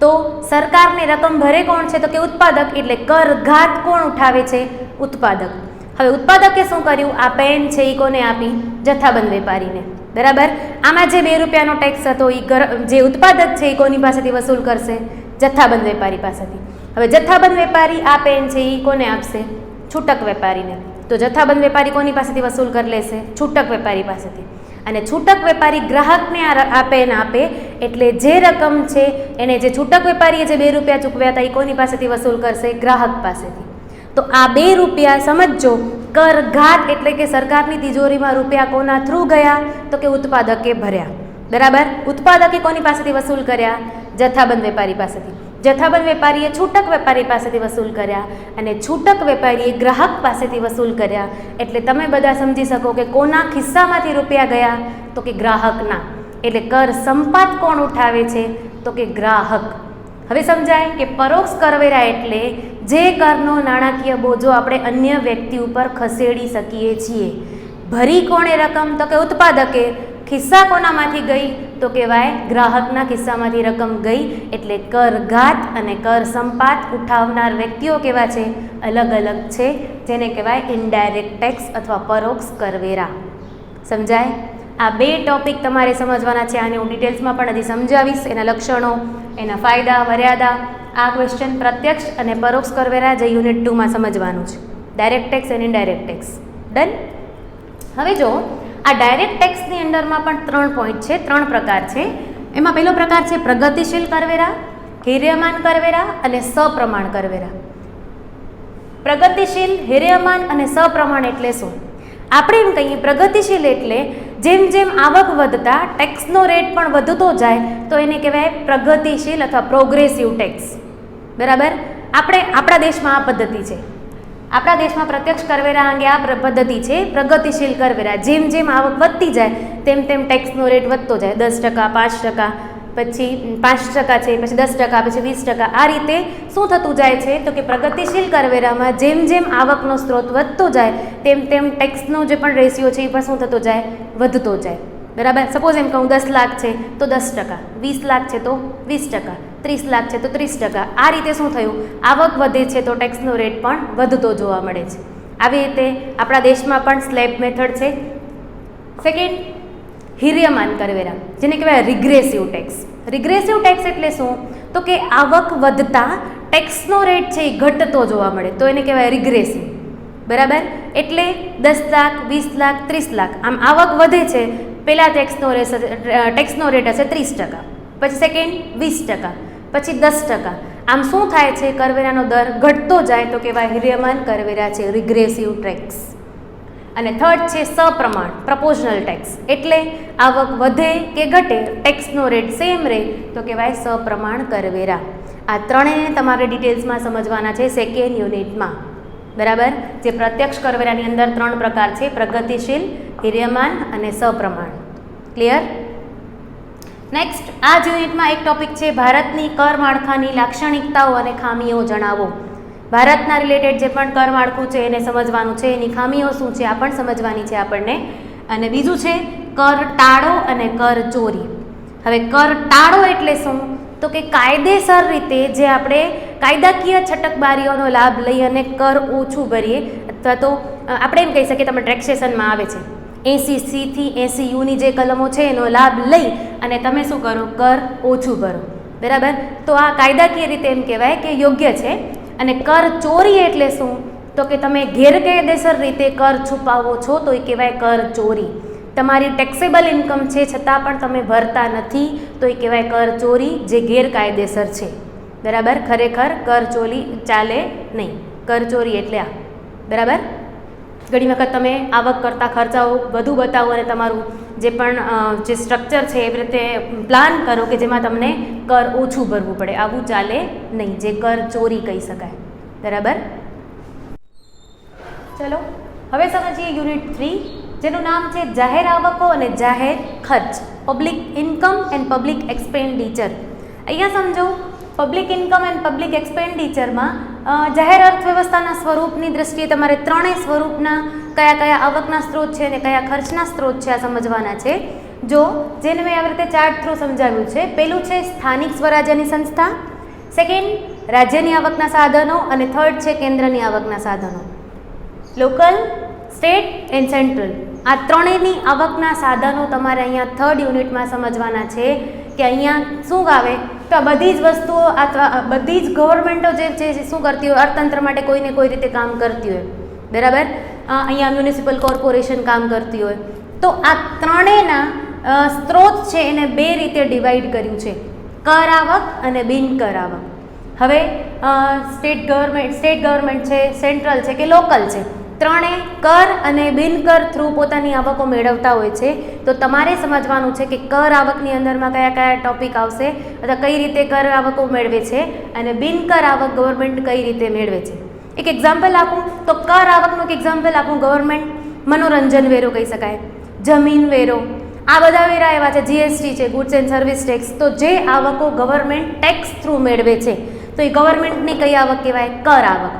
તો સરકારને રકમ ભરે કોણ છે? તો કે ઉત્પાદક. એટલે કર ઘાત કોણ ઉઠાવે છે? ઉત્પાદક. હવે ઉત્પાદકે શું કર્યું? આ પેન છે એ કોને આપી? જથ્થાબંધ વેપારીને. બરાબર, આમાં જે 2 રૂપિયાનો ટેક્સ હતો એ જે ઉત્પાદક છે એ કોની પાસેથી વસૂલ કરશે? જથ્થાબંધ વેપારી પાસેથી. હવે જથ્થાબંધ વેપારી આ પેન છે એ કોને આપશે? છૂટક વેપારીને. તો જથ્થાબંધ વેપારી કોની પાસેથી વસૂલ કરી લેશે? છૂટક વેપારી પાસેથી. અને છૂટક વેપારી ગ્રાહકને આ પેન આપે એટલે જે રકમ છે એને જે છૂટક વેપારીએ જે 2 રૂપિયા ચૂકવ્યા હતા એ કોની પાસેથી વસૂલ કરશે? ગ્રાહક પાસેથી. તો આ 2 રૂપિયા સમજો કર ઘાત એટલે કે સરકારની તિજોરીમાં રૂપિયા કોના થ્રુ ગયા? તો કે ઉત્પાદકે ભર્યા. બરાબર, ઉત્પાદકે કોની પાસેથી વસૂલ કર્યા? જથ્થાબંધ વેપારી પાસેથી. જથ્થાબંધ વેપારીએ છૂટક વેપારી પાસેથી વસૂલ કર્યા અને છૂટક વેપારીએ ગ્રાહક પાસેથી વસૂલ કર્યા. એટલે તમે બધા સમજી શકો કે કોના ખિસ્સામાંથી રૂપિયા ગયા? તો કે ગ્રાહકના. એટલે કર સંપાત કોણ ઉઠાવે છે? તો કે ગ્રાહક. હવે સમજાય કે પરોક્ષ કરવેરા એટલે જે કરનો નાણાકીય બોજો આપણે અન્ય વ્યક્તિ ઉપર ખસેડી શકીએ છીએ. ભરી કોણે રકમ? તો કે ઉત્પાદકે. ખિસ્સા કોનામાંથી ગઈ? તો કહેવાય ગ્રાહકના ખિસ્સામાંથી રકમ ગઈ. એટલે કર ઘાત અને કર સંપાત ઉઠાવનાર વ્યક્તિઓ કેવા છે? અલગ અલગ છે, જેને કહેવાય ઇનડાયરેક્ટ ટેક્સ અથવા પરોક્ષ કરવેરા. સમજાય? આ 2 ટોપિક તમારે સમજવાના છે. આને હું ડિટેલ્સમાં પણ હજી સમજાવીશ, એના લક્ષણો, એના ફાયદા, મર્યાદા. આ ક્વેશ્ચન પ્રત્યક્ષ અને પરોક્ષ કરવેરા જે યુનિટ 2માં સમજવાનું છે. ડાયરેક્ટ ટેક્સ અને ઇનડાયરેક્ટ ટેક્સ. ડન. હવે જો આ ડાયરેક્ટ ટેક્સની અંડરમાં પણ 3 પોઈન્ટ છે, 3 પ્રકાર છે. એમાં પહેલો પ્રકાર છે પ્રગતિશીલ કરવેરા, હિર્યમાન કરવેરા અને સપ્રમાણ કરવેરા. પ્રગતિશીલ, હિર્યમાન અને સપ્રમાણ એટલે શું? આપણે એમ કહીએ પ્રગતિશીલ એટલે જેમ જેમ આવક વધતા ટેક્સનો રેટ પણ વધતો જાય તો એને કહેવાય પ્રગતિશીલ અથવા પ્રોગ્રેસિવ ટેક્સ. બરાબર, આપણા દેશમાં આ પદ્ધતિ છે. આપણા દેશમાં પ્રત્યક્ષ કરવેરા અંગે આ પદ્ધતિ છે પ્રગતિશીલ કરવેરા. જેમ જેમ આવક વધતી જાય તેમ તેમ ટેક્સનો રેટ વધતો જાય. 10%, 5%, પછી 5% છે, પછી 10%, પછી 20%. આ રીતે શું થતું જાય છે? તો કે પ્રગતિશીલ કરવેરામાં જેમ જેમ આવકનો સ્ત્રોત વધતો જાય તેમ તેમ ટેક્સનો જે પણ રેશિયો છે એ પણ શું થતો જાય? વધતો જાય. બરાબર, સપોઝ એમ કહું 10 લાખ છે તો 10%, 20 લાખ છે તો 20%, 30 લાખ છે તો 30%. આ રીતે શું થયું? આવક વધે છે તો ટેક્સનો રેટ પણ વધતો જોવા મળે છે. આવી રીતે આપણા દેશમાં પણ સ્લેબ મેથડ છે. સેકન્ડ, હિર્યમાન કરવેરા, જેને કહેવાય રિગ્રેસિવ ટેક્સ. રિગ્રેસિવ ટેક્સ એટલે શું? તો કે આવક વધતા ટેક્સનો રેટ છે એ ઘટતો જોવા મળે તો એને કહેવાય રિગ્રેસિવ. બરાબર, એટલે 10 લાખ, 20 લાખ, 30 લાખ આમ આવક વધે છે. પહેલાં ટેક્સનો રેટ હશે 30%, પછી સેકન્ડ 20%, પછી 10%. આમ શું થાય છે? કરવેરાનો દર ઘટતો જાય તો કહેવાય હિર્યમાન કરવેરા છે, રિગ્રેસિવ ટેક્સ. અને થર્ડ છે સપ્રમાણ, પ્રપોઝનલ ટેક્સ. એટલે આવક વધે કે ઘટે ટેક્સનો રેટ સેમ રહે તો કહેવાય સપ્રમાણ કરવેરા. આ ત્રણેયને તમારે ડિટેલ્સમાં સમજવાના છે સેકન્ડ યુનિટમાં. બરાબર, જે પ્રત્યક્ષ કરવેરાની અંદર 3 પ્રકાર છે: પ્રગતિશીલ, હિર્યમાન અને સપ્રમાણ. ક્લિયર? નેક્સ્ટ, આ જ યુનિટમાં એક ટોપિક છે ભારતની કર માળખાની લાક્ષણિકતાઓ અને ખામીઓ જણાવો. ભારતના રિલેટેડ જે પણ કર માળખું છે એને સમજવાનું છે, એની ખામીઓ શું છે આ પણ સમજવાની છે આપણને. અને બીજું છે કર ટાળો અને કર ચોરી. હવે કર ટાળો એટલે શું? તો કે કાયદેસર રીતે જે આપણે કાયદાકીય છટકબારીઓનો લાભ લઈ અને કર ઓછું ભરીએ, અથવા તો આપણે એમ કહી શકીએ તમે ટેક્સેશનમાં આવે છે 80C થી 80U ની જે કલમો છે એનો લાભ લઈ અને તમે શું કરો? કર ઓછું ભરો. બરાબર, તો આ કાયદાકીય રીતે એમ કહેવાય કે યોગ્ય છે. અને કર ચોરી એટલે શું? તો કે તમે ગેરકાયદેસર રીતે કર છુપાવો છો તો એ કહેવાય કર ચોરી. તમારી ટેક્સેબલ ઇન્કમ છે છતાં પણ તમે ભરતા નથી તો એ કહેવાય કર ચોરી, જે ગેરકાયદેસર છે. બરાબર, ખરેખર કર ચોરી ચાલે નહીં. કર ચોરી એટલે આ. બરાબર, ઘણી વખત તમે આવક કરતા ખર્ચાઓ વધુ બતાવો અને તમારું જે પણ જે સ્ટ્રક્ચર છે એવી રીતે પ્લાન કરો કે જેમાં તમને કર ઓછું ભરવું પડે. આવું ચાલે નહીં, જે કર ચોરી કહી શકાય. બરાબર, ચલો હવે સમજીએ યુનિટ 3, જેનું નામ છે જાહેર આવકો અને જાહેર ખર્ચ, public income and public expenditure. અહીંયા સમજો, પબ્લિક ઇન્કમ એન્ડ પબ્લિક એક્સપેન્ડિચરમાં જાહેર અર્થવ્યવસ્થાના સ્વરૂપની દ્રષ્ટિએ તમારે ત્રણેય સ્વરૂપના કયા કયા આવકના સ્ત્રોત છે અને કયા ખર્ચના સ્ત્રોત છે આ સમજવાના છે. જો જેને મેં આવી રીતે ચાર્ટ થ્રુ સમજાવ્યું છે, પહેલું છે સ્થાનિક સ્વરાજ્યની સંસ્થા, સેકન્ડ રાજ્યની આવકના સાધનો અને થર્ડ છે કેન્દ્રની આવકના સાધનો. લોકલ, સ્ટેટ એન્ડ સેન્ટ્રલ, આ ત્રણેયની આવકના સાધનો તમારે અહીંયા થર્ડ યુનિટમાં સમજવાના છે કે અહીંયા શું આવે તો આ બધી જ વસ્તુઓ બધી જ ગવર્મેન્ટો જે છે શું કરતી હોય, અર્થતંત્ર માટે કોઈને કોઈ રીતે કામ કરતી હોય, બરાબર. અહીંયા મ્યુનિસિપલ કોર્પોરેશન કામ કરતી હોય, તો આ ત્રણેયના સ્ત્રોત છે એને બે રીતે ડિવાઈડ કર્યું છે, કર આવક અને બિનકર આવક. હવે સ્ટેટ ગવર્મેન્ટ છે, સેન્ટ્રલ છે કે લોકલ છે, ત્રણેય કર અને બિનકર થ્રુ પોતાની આવકો મેળવતા હોય છે. તો તમારે સમજવાનું છે કે કર આવકની અંદરમાં કયા કયા ટોપિક આવશે અથવા કઈ રીતે કર આવકો મેળવે છે અને બિનકર આવક ગવર્મેન્ટ કઈ રીતે મેળવે છે. એક એક્ઝામ્પલ આપું તો કર આવકનું એક એક્ઝામ્પલ આપું, ગવર્મેન્ટ મનોરંજન વેરો કહી શકાય, જમીન વેરો, આ બધા વેરા એવા છે, જીએસટી છે, ગુડ્સ એન્ડ સર્વિસ ટેક્સ. તો જે આવકો ગવર્મેન્ટ ટેક્સ થ્રુ મેળવે છે તો એ ગવર્મેન્ટની કઈ આવક કહેવાય? કર આવક.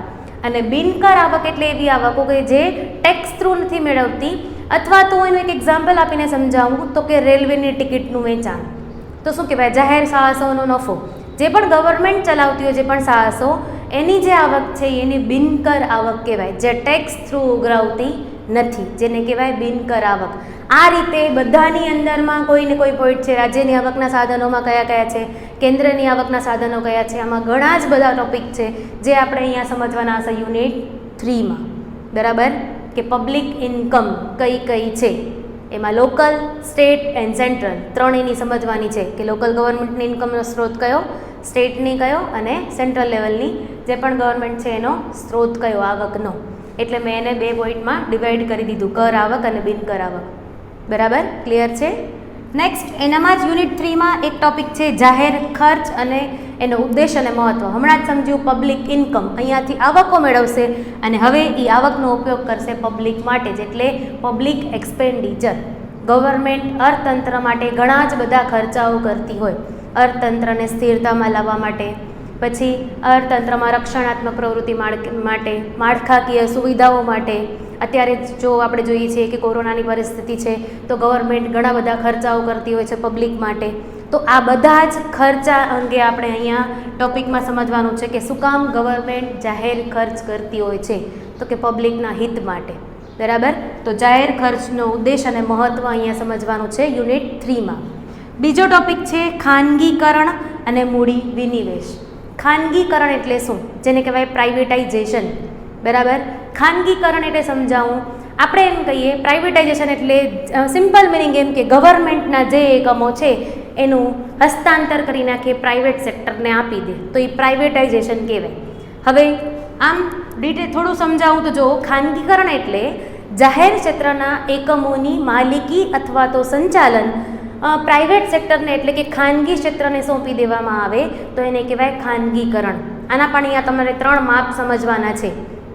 અને બિનકર આવક એટલે એવી આવકો કે જે ટેક્સ થ્રુ નથી મેળવતી, અથવા તો એનું એક એક્ઝામ્પલ આપીને સમજાવું તો કે રેલવેની ટિકિટનું વેચાણ, તો શું કહેવાય? જાહેર સાહસોનો નફો. જે પણ ગવર્મેન્ટ ચલાવતી હોય જે પણ સાહસો, એની જે આવક છે એની બિનકર આવક કહેવાય, જે ટેક્સ થ્રુ ઉઘરાવતી નથી, જેને કહેવાય બિનકર આવક. આ રીતે બધાની અંદરમાં કોઈને કોઈ પોઈન્ટ છે. રાજ્યની આવકના સાધનોમાં કયા કયા છે, કેન્દ્રની આવકના સાધનો કયા છે, આમાં ઘણા જ બધા ટોપિક છે જે આપણે અહીંયા સમજવાના હશે યુનિટ 3માં, બરાબર. કે પબ્લિક ઇન્કમ કઈ કઈ છે, એમાં લોકલ, સ્ટેટ એન્ડ સેન્ટ્રલ ત્રણેયની સમજવાની છે કે લોકલ ગવર્મેન્ટની ઇન્કમનો સ્ત્રોત કયો, સ્ટેટની કયો અને સેન્ટ્રલ લેવલની જે પણ ગવર્મેન્ટ છે એનો સ્ત્રોત કયો આવકનો. એટલે મેં એને બે પોઈન્ટમાં ડિવાઈડ કરી દીધું, કર આવક અને બિનકર આવક. બરાબર, ક્લિયર છે? નેક્સ્ટ એનામાં જ યુનિટ 3માં એક ટોપિક છે જાહેર ખર્ચ અને એનો ઉદ્દેશ અને મહત્ત્વ. હમણાં જ સમજ્યું પબ્લિક ઇન્કમ, અહીંયાથી આવકો મેળવશે અને હવે એ આવકનો ઉપયોગ કરશે પબ્લિક માટે જ, એટલે પબ્લિક એક્સપેન્ડિચર. ગવર્મેન્ટ અર્થતંત્ર માટે ઘણા જ બધા ખર્ચાઓ કરતી હોય, અર્થતંત્રને સ્થિરતામાં લાવવા માટે, પછી અર્થતંત્રમાં રક્ષણાત્મક પ્રવૃત્તિ માટે, માળખાકીય સુવિધાઓ માટે. અત્યારે જો આપણે જોઈએ છીએ કે કોરોનાની પરિસ્થિતિ છે તો ગવર્મેન્ટ ઘણા બધા ખર્ચાઓ કરતી હોય છે પબ્લિક માટે. તો આ બધા જ ખર્ચા અંગે આપણે અહીંયા ટોપિકમાં સમજવાનું છે કે શું કામ ગવર્મેન્ટ જાહેર ખર્ચ કરતી હોય છે, તો કે પબ્લિકના હિત માટે, બરાબર. તો જાહેર ખર્ચનો ઉદ્દેશ અને મહત્ત્વ અહીંયા સમજવાનું છે યુનિટ 3માં. બીજો ટોપિક છે ખાનગીકરણ અને મૂડી વિનિવેશ. ખાનગીકરણ એટલે શું? જેને કહેવાય પ્રાઇવેટાઇઝેશન, બરાબર. ખાનગીકરણ એટલે સમજાવું, આપણે એમ કહીએ પ્રાઇવેટાઇઝેશન એટલે સિમ્પલ મિનિંગ એમ કે ગવર્મેન્ટના જે એકમો છે એનું હસ્તાંતર કરી નાખે, પ્રાઇવેટ સેક્ટરને આપી દે, તો એ પ્રાઇવેટાઇઝેશન કહેવાય. હવે આમ થોડું સમજાવું તો જો ખાનગીકરણ એટલે જાહેર ક્ષેત્રના એકમોની માલિકી અથવા તો સંચાલન પ્રાઇવેટ સેક્ટરને એટલે કે ખાનગી ક્ષેત્રને સોંપી દેવામાં આવે તો એને કહેવાય ખાનગીકરણ. આના પણ અહીંયા તમારે 3 માપ સમજવાના છે,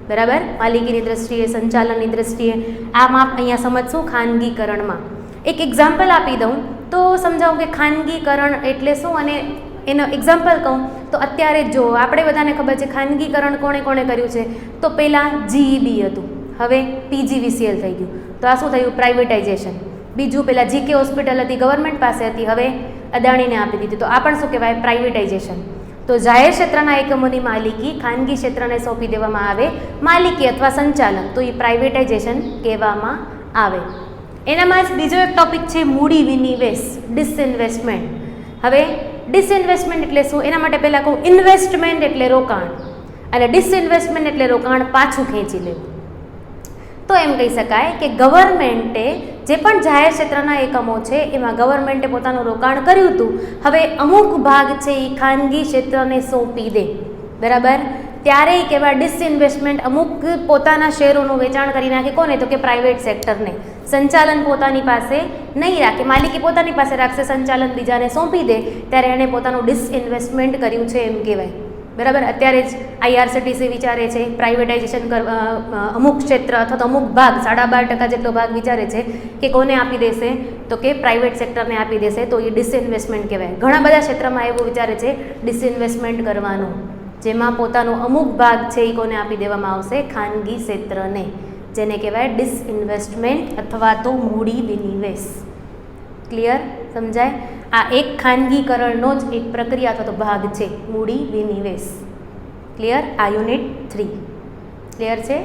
બરાબર. માલિકીની દ્રષ્ટિએ, સંચાલનની દ્રષ્ટિએ આ માપ અહીંયા સમજશું ખાનગીકરણમાં. એક એક્ઝામ્પલ આપી દઉં તો સમજાવું કે ખાનગીકરણ એટલે શું અને એનો એક્ઝામ્પલ કહું તો અત્યારે જો આપણે બધાને ખબર છે ખાનગીકરણ કોણે કોણે કર્યું છે, તો પહેલાં જીઈબી હતું, હવે પીજીવીસીએલ થઈ ગયું, તો આ શું થયું? પ્રાઇવેટાઇઝેશન. બીજું પહેલાં જીકે હોસ્પિટલ હતી, ગવર્મેન્ટ પાસે હતી, હવે અદાણીને આપી દીધી, તો આ પણ શું કહેવાય? પ્રાઇવેટાઇઝેશન. તો જાહેર ક્ષેત્રના એકમોની માલિકી ખાનગી ક્ષેત્રને સોંપી દેવામાં આવે, માલિકી અથવા સંચાલન, તો એ પ્રાઇવેટાઇઝેશન કહેવામાં આવે. એનામાં જ બીજો એક ટોપિક છે મૂડી વિનિવેશ, ડિસઇન્વેસ્ટમેન્ટ. હવે ડિસઇન્વેસ્ટમેન્ટ એટલે શું? એના માટે પહેલાં કહું, ઇન્વેસ્ટમેન્ટ એટલે રોકાણ અને ડિસઇન્વેસ્ટમેન્ટ એટલે રોકાણ પાછું ખેંચી લેવું. તો એમ કહી શકાય કે ગવર્મેન્ટે જે પણ જાહેર ક્ષેત્રના એકમો છે એમાં ગવર્મેન્ટે પોતાનું રોકાણ કર્યું હતું, હવે અમુક ભાગ છે એ ખાનગી ક્ષેત્રને સોંપી દે, બરાબર. ત્યારે એ કહેવાય ડિસઇન્વેસ્ટમેન્ટ. અમુક પોતાના શેરોનું વેચાણ કરી નાખે, કોને? તો કે પ્રાઇવેટ સેક્ટરને. સંચાલન પોતાની પાસે નહીં રાખે, માલિકી પોતાની પાસે રાખશે, સંચાલન બીજાને સોંપી દે, ત્યારે એણે પોતાનું ડિસઇન્વેસ્ટમેન્ટ કર્યું છે એમ કહેવાય, બરાબર. અત્યારે જ આઈઆરસીટીસી વિચારે છે પ્રાઇવેટાઇઝેશન અમુક ક્ષેત્ર અથવા તો અમુક ભાગ 12.5% જેટલો ભાગ વિચારે છે કે કોને આપી દેશે, તો કે પ્રાઇવેટ સેક્ટરને આપી દેશે, તો એ ડિસઇન્વેસ્ટમેન્ટ કહેવાય. ઘણા બધા ક્ષેત્રમાં એવું વિચારે છે ડિસઇન્વેસ્ટમેન્ટ કરવાનું, જેમાં પોતાનો અમુક ભાગ છે એ કોને આપી દેવામાં આવશે? ખાનગી ક્ષેત્રને, જેને કહેવાય ડિસઇન્વેસ્ટમેન્ટ અથવા તો મૂડી વિનિવેશ. ક્લિયર? સમજાય? આ એક ખાનગીકરણનો જ એક પ્રક્રિયા અથવા તો ભાગ છે મૂડી વિનિવેશ. ક્લિયર? આ યુનિટ 3 ક્લિયર છે?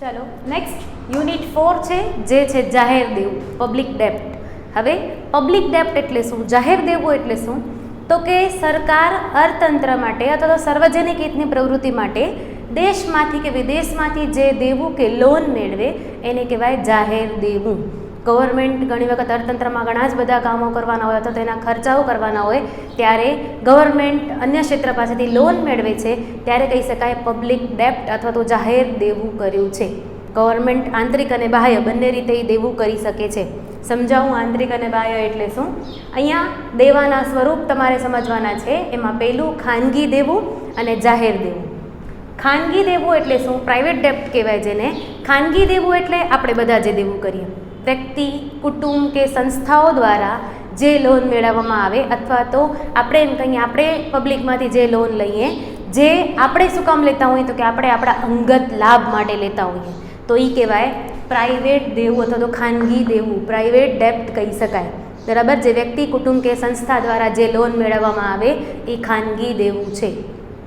ચાલો નેક્સ્ટ યુનિટ 4 છે, જે છે જાહેર દેવું, પબ્લિક ડેપ્ટ. હવે પબ્લિક ડેપ્ટ એટલે શું? જાહેર દેવું એટલે શું? તો કે સરકાર અર્થતંત્ર માટે અથવા તો સાર્વજનિક હિતની પ્રવૃત્તિ માટે દેશમાંથી કે વિદેશમાંથી જે દેવું કે લોન મેળવે એને કહેવાય જાહેર દેવું. ગવર્મેન્ટ ઘણી વખત અર્થતંત્રમાં ઘણા જ બધા કામો કરવાના હોય અથવા તેના ખર્ચાઓ કરવાના હોય ત્યારે ગવર્મેન્ટ અન્ય ક્ષેત્ર પાસેથી લોન મેળવે છે ત્યારે કહી શકાય પબ્લિક ડેપ્ટ અથવા તો જાહેર દેવું કર્યું છે. ગવર્મેન્ટ આંતરિક અને બાહ્ય બંને રીતે એ દેવું કરી શકે છે. સમજાવું આંતરિક અને બાહ્ય એટલે શું? અહીંયા દેવાના સ્વરૂપ તમારે સમજવાના છે. એમાં પહેલું ખાનગી દેવું અને જાહેર દેવું. ખાનગી દેવું એટલે શું? પ્રાઇવેટ ડેપ્ટ કહેવાય જેને. ખાનગી દેવું એટલે આપણે બધા જે દેવું કરીએ, વ્યક્તિ, કુટુંબ કે સંસ્થાઓ દ્વારા જે લોન મેળવવામાં આવે અથવા તો આપણે એમ કહીએ આપણે પબ્લિકમાંથી જે લોન લઈએ, જે આપણે શું કામ લેતા હોઈએ? તો કે આપણે આપણા અંગત લાભ માટે લેતા હોઈએ, તો એ કહેવાય પ્રાઇવેટ દેવું અથવા તો ખાનગી દેવું, પ્રાઇવેટ ડેપ્ટ કહી શકાય. બરાબર? જે વ્યક્તિ, કુટુંબ કે સંસ્થા દ્વારા જે લોન મેળવવામાં આવે એ ખાનગી દેવું છે.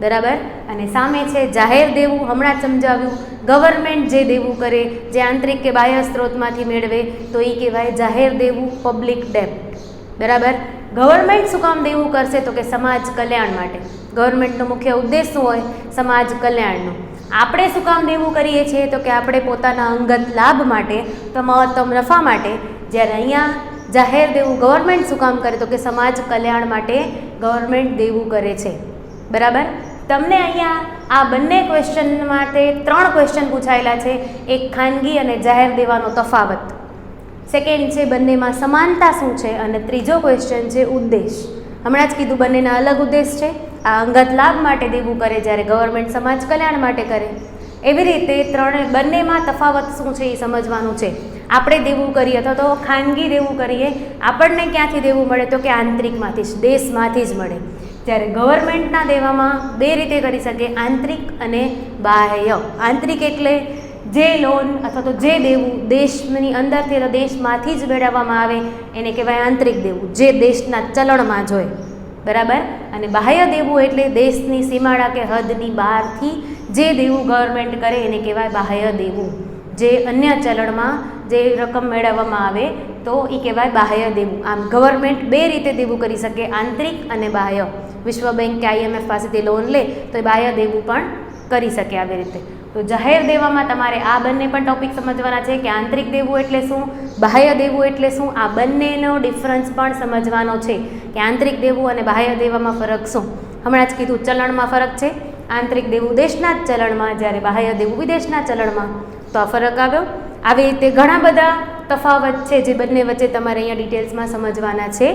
બરાબર? અને સામે છે જાહેર દેવું. હમણાં જ સમજાવ્યું, ગવર્મેન્ટ જે દેવું કરે, જે આંતરિક કે બાહ્ય સ્ત્રોતમાંથી મેળવે તો એ કહેવાય જાહેર દેવું, પબ્લિક ડેપ્ટ. બરાબર? ગવર્મેન્ટ શું કામ દેવું કરશે? તો કે સમાજ કલ્યાણ માટે. ગવર્મેન્ટનો મુખ્ય ઉદ્દેશ શું હોય? સમાજ કલ્યાણનો. આપણે શું કામ દેવું કરીએ છીએ? તો કે આપણે પોતાના અંગત લાભ માટે, તો મહત્તમ નફા માટે. જ્યારે અહીંયા જાહેર દેવું ગવર્મેન્ટ શું કામ કરે? તો કે સમાજ કલ્યાણ માટે ગવર્મેન્ટ દેવું કરે છે. બરાબર? તમને અહીંયા આ બંને ક્વેશ્ચન માટે 3 ક્વેશ્ચન પૂછાયેલા છે. એક ખાનગી અને જાહેર દેવાનો તફાવત, સેકન્ડ છે બંનેમાં સમાનતા શું છે, અને ત્રીજો ક્વેશ્ચન છે ઉદ્દેશ. હમણાં જ કીધું બંનેના અલગ ઉદ્દેશ છે. આ અંગત લાભ માટે દેવું કરે જ્યારે ગવર્મેન્ટ સમાજ કલ્યાણ માટે કરે. એવી રીતે બંનેમાં તફાવત શું છે એ સમજવાનું છે. આપણે દેવું કરીએ અથવા તો ખાનગી દેવું કરીએ, આપણને ક્યાંથી દેવું મળે? તો કે આંતરિકમાંથી જ, દેશમાંથી જ મળે. જ્યારે ગવર્મેન્ટના દેવામાં 2 રીતે કરી શકે, આંતરિક અને બાહ્ય. આંતરિક એટલે જે લોન અથવા તો જે દેવું દેશની અંદરથી અથવા દેશમાંથી જ મેળવવામાં આવે એને કહેવાય આંતરિક દેવું, જે દેશના ચલણમાં જ હોય. બરાબર? અને બાહ્ય દેવું એટલે દેશની સીમાડા કે હદની બહારથી જે દેવું ગવર્મેન્ટ કરે એને કહેવાય બાહ્ય દેવું. જે અન્ય ચલણમાં જે રકમ મેળવવામાં આવે તો એ કહેવાય બાહ્ય દેવું. આમ ગવર્મેન્ટ 2 રીતે દેવું કરી શકે, આંતરિક અને બાહ્ય. વિશ્વ બેંક કે IMF પાસેથી લોન લે તો એ બાહ્ય દેવું પણ કરી શકે આવી રીતે. તો જાહેર દેવામાં તમારે આ બંને પણ ટોપિક સમજવાના છે કે આંતરિક દેવું એટલે શું, બાહ્ય દેવું એટલે શું. આ બંનેનો ડિફરન્સ પણ સમજવાનો છે કે આંતરિક દેવું અને બાહ્ય દેવામાં ફરક શું. હમણાં જ કીધું ચલણમાં ફરક છે. આંતરિક દેવું દેશના જ ચલણમાં, જ્યારે બાહ્ય દેવું વિદેશના ચલણમાં. તો આ ફરક આવ્યો. આવી રીતે ઘણા બધા તફાવત છે જે બંને વચ્ચે તમારે અહીંયા ડિટેલ્સમાં સમજવાના છે.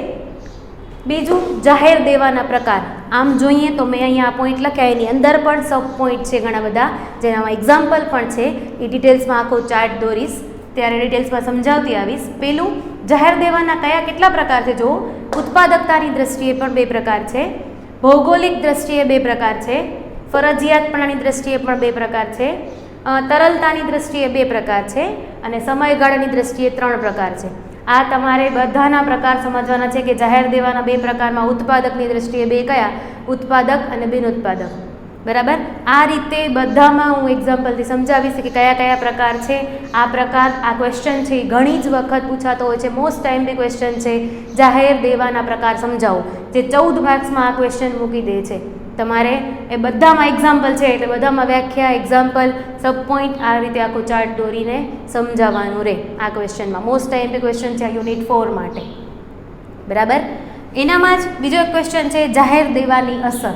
બીજું જાહેર દેવાના પ્રકાર. આમ જોઈએ તો મેં અહીંયા આ પોઈન્ટ લખ્યા, એની અંદર પણ સબ પોઈન્ટ છે ઘણા બધા, જેનામાં એક્ઝામ્પલ પણ છે. એ ડિટેલ્સમાં આખો ચાર્ટ દોરીશ ત્યારે ડિટેલ્સમાં સમજાવતી આવીશ. પેલું જાહેર દેવાના કેટલા પ્રકાર છે જો. ઉત્પાદકતાની દ્રષ્ટિએ પણ 2 પ્રકાર છે, ભૌગોલિક દ્રષ્ટિએ 2 પ્રકાર છે, ફરજિયાતપણાની દ્રષ્ટિએ પણ 2 પ્રકાર છે, તરલતાની દ્રષ્ટિએ 2 પ્રકાર છે, અને સમયગાળાની દ્રષ્ટિએ 3 પ્રકાર છે. આ તમારે બધાના પ્રકાર સમજવાના છે કે જાહેર દેવાના 2 પ્રકારમાં ઉત્પાદકની દ્રષ્ટિએ 2 કયા? ઉત્પાદક અને બિનઉત્પાદક. બરાબર? આ રીતે બધામાં હું એક્ઝામ્પલથી સમજાવીશ કે કયા કયા પ્રકાર છે. આ પ્રકાર, આ ક્વેશ્ચન છે એ ઘણી જ વખત પૂછાતો હોય છે, મોસ્ટ ટાઈમલી ક્વેશ્ચન છે. જાહેર દેવાના પ્રકાર સમજાવો, જે 14 માર્ક્સમાં આ ક્વેશ્ચન મૂકી દે છે. તમારે એ બધામાં એક્ઝામ્પલ છે એટલે બધામાં વ્યાખ્યા, એક્ઝામ્પલ, સબ પોઈન્ટ આ રીતે આખો ચાર્ટ દોરીને સમજાવવાનું રહે. આ ક્વેશ્ચનમાં મોસ્ટ ટાઈમલી ક્વેશ્ચન છે યુનિટ 4 માટે. બરાબર? એનામાં જ બીજો એક ક્વેશ્ચન છે જાહેર દેવાની અસર.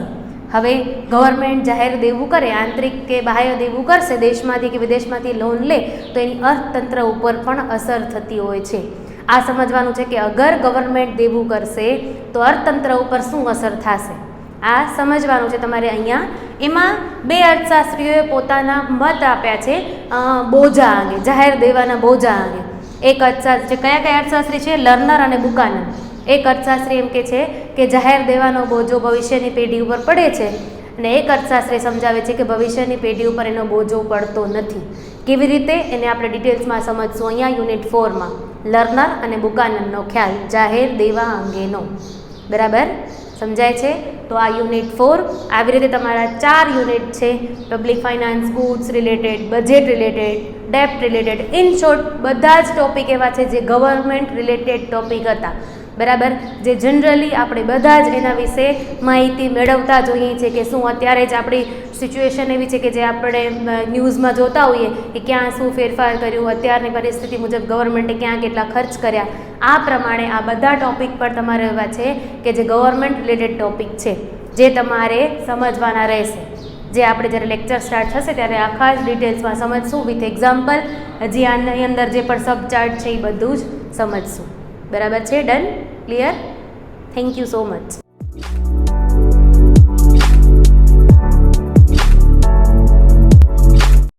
હવે ગવર્મેન્ટ જાહેર દેવું કરે, આંતરિક કે બાહ્ય દેવું કરશે, દેશમાંથી કે વિદેશમાંથી લોન લે તો એની અર્થતંત્ર ઉપર પણ અસર થતી હોય છે. આ સમજવાનું છે કે અગર ગવર્મેન્ટ દેવું કરશે તો અર્થતંત્ર ઉપર શું અસર થશે. આ સમજવાનું છે તમારે અહીંયા. એમાં 2 અર્થશાસ્ત્રીઓએ પોતાના મત આપ્યા છે બોજા અંગે, જાહેર દેવાના બોજા અંગે. એક અર્થશાસ્ત્રી, કયા અર્થશાસ્ત્રી છે? લર્નર અને બુકાનન. એક અર્થશાસ્ત્રી એમ કે છે કે જાહેર દેવાનો બોજો ભવિષ્યની પેઢી ઉપર પડે છે, અને એક અર્થશાસ્ત્રી સમજાવે છે કે ભવિષ્યની પેઢી ઉપર એનો બોજો પડતો નથી. કેવી રીતે એને આપણે ડિટેલ્સમાં સમજશું અહીંયા યુનિટ 4માં લર્નર અને બુકાનનનો ખ્યાલ જાહેર દેવા અંગેનો. બરાબર સમજાય છે? તો આ યુનિટ 4 આવી રીતે તમારા 4 યુનિટ છે. Public finance, goods related, budget related, ડેપ્ટ રિલેટેડ, ઇન શોર્ટ બધા જ ટોપિક એવા છે જે ગવર્મેન્ટ રિલેટેડ ટોપિક હતા. બરાબર, જે જનરલી આપણે બધા જ એના વિશે માહિતી મેળવતા જોઈએ છીએ કે શું અત્યારે જ આપણી સિચ્યુએશન એવી છે કે જે આપણે ન્યૂઝમાં જોતા હોઈએ કે ક્યાં શું ફેરફાર કર્યું, અત્યારની પરિસ્થિતિ મુજબ ગવર્મેન્ટે ક્યાં કેટલા ખર્ચ કર્યા. આ પ્રમાણે આ બધા ટોપિક પર તમારે એવા છે કે જે ગવર્મેન્ટ રિલેટેડ ટોપિક છે જે તમારે સમજવાના રહેશે. જે આપણે જ્યારે લેક્ચર સ્ટાર્ટ થશે ત્યારે આખા જ ડિટેલ્સમાં સમજશું વિથ એક્ઝામ્પલ. હજી આની અંદર જે પણ સબ ચાર્ટ છે એ બધું જ સમજશું. બરાબર છે? Done? Clear? Thank you so much.